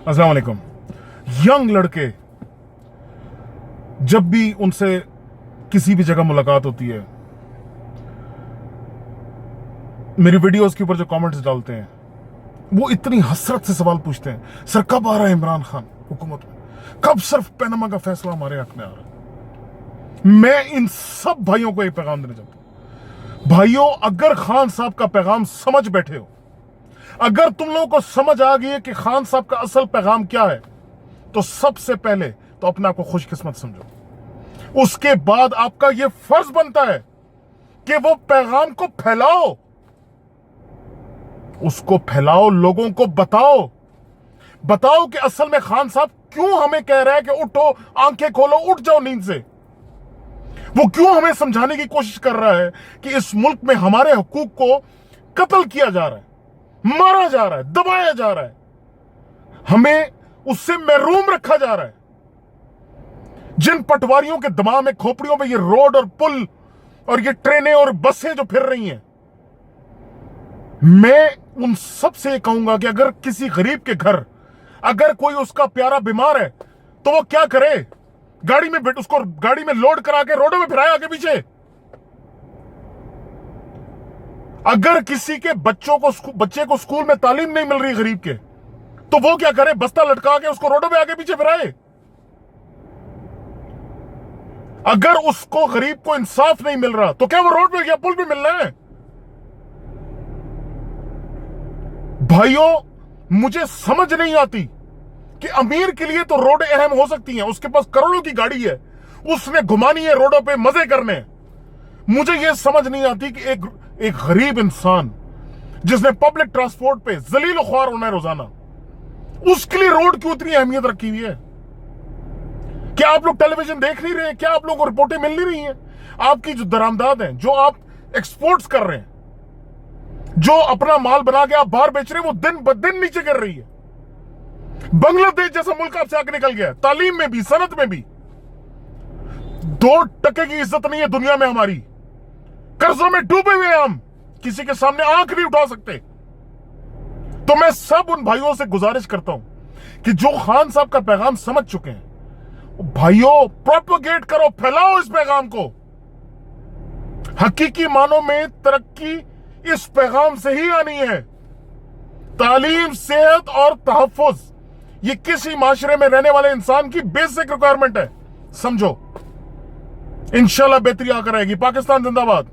अस्सलाम वालेकुम। यंग लड़के जब भी उनसे किसी भी जगह मुलाकात होती है, मेरी वीडियोस के ऊपर जो कमेंट्स डालते हैं, वो इतनी हसरत से सवाल पूछते हैं, सर कब आ रहा है इमरान खान हुकूमत में, कब सिर्फ पैनामा का फैसला हमारे हक में आ रहा है। मैं इन सब भाइयों को एक पैगाम देना चाहता हूं। भाइयों, अगर खान साहब का पैगाम समझ बैठे हो, अगर तुम लोगों को समझ आ गई है कि खान साहब का असल पैगाम क्या है, तो सबसे पहले तो अपने आप को खुशकिस्मत समझो। उसके बाद आपका यह फर्ज बनता है कि वो पैगाम को फैलाओ, उसको फैलाओ, लोगों को बताओ कि असल में खान साहब क्यों हमें कह रहा है कि उठो, आंखें खोलो, उठ जाओ नींद से। वो क्यों हमें समझाने की कोशिश कर रहा है कि इस मुल्क में हमारे हकूक को कत्ल किया जा रहा है, मारा जा रहा है, दबाया जा रहा है, हमें उससे महरूम रखा जा रहा है। जिन पटवारियों के दिमाग में, खोपड़ियों में ये रोड और पुल और ये ट्रेनें और बसें जो फिर रही हैं, मैं उन सब से कहूंगा कि अगर किसी गरीब के घर अगर कोई उसका प्यारा बीमार है तो वो क्या करे, गाड़ी में उसको गाड़ी में लोड करा के रोडों में फिराए आगे पीछे। अगर किसी के बच्चे को स्कूल में तालीम नहीं मिल रही गरीब के, तो वो क्या करे, बस्ता लटका के उसको रोडों में आगे पीछे फिराए। अगर उसको गरीब को इंसाफ नहीं मिल रहा तो क्या वो रोड पे या पुल पे मिल रहा है? भाइयों, मुझे समझ नहीं आती कि अमीर के लिए तो रोडें अहम हो सकती हैं, उसके पास करोड़ों की गाड़ी है, उसने घुमानी है रोडों पे, मजे करने। मुझे यह समझ नहीं आती कि एक गरीब इंसान जिसने पब्लिक ट्रांसपोर्ट पे जलील ख्वार होना है रोजाना, उसके लिए रोड की उतनी अहमियत रखी हुई है। क्या आप लोग टेलीविजन देख नहीं रहे? क्या आप लोगों को रिपोर्टें मिल नहीं रही हैं? आपकी जो दरामदाद है, जो आप एक्सपोर्ट्स कर रहे हैं, जो अपना माल बना के आप बाहर बेच रहे हैं, वो दिन ब दिन नीचे गिर रही है। बांग्लादेश जैसा मुल्क आपसे आगे निकल गया, तालीम में भी, सनत में भी। 2% की इज्जत नहीं है दुनिया में हमारी, कर्जों में डूबे हुए हम, किसी के सामने आंख नहीं उठा सकते। तो मैं सब उन भाइयों से गुजारिश करता हूं कि जो खान साहब का पैगाम समझ चुके हैं, भाइयों प्रोपेगेट करो, फैलाओ इस पैगाम को। हकीकी मानों में तरक्की इस पैगाम से ही आनी है। तालीम, सेहत और तहफ्फुज, ये किसी माशरे में रहने वाले इंसान की बेसिक रिक्वायरमेंट है। समझो, इंशाल्लाह बेहतरी आकर आएगी। पाकिस्तान जिंदाबाद।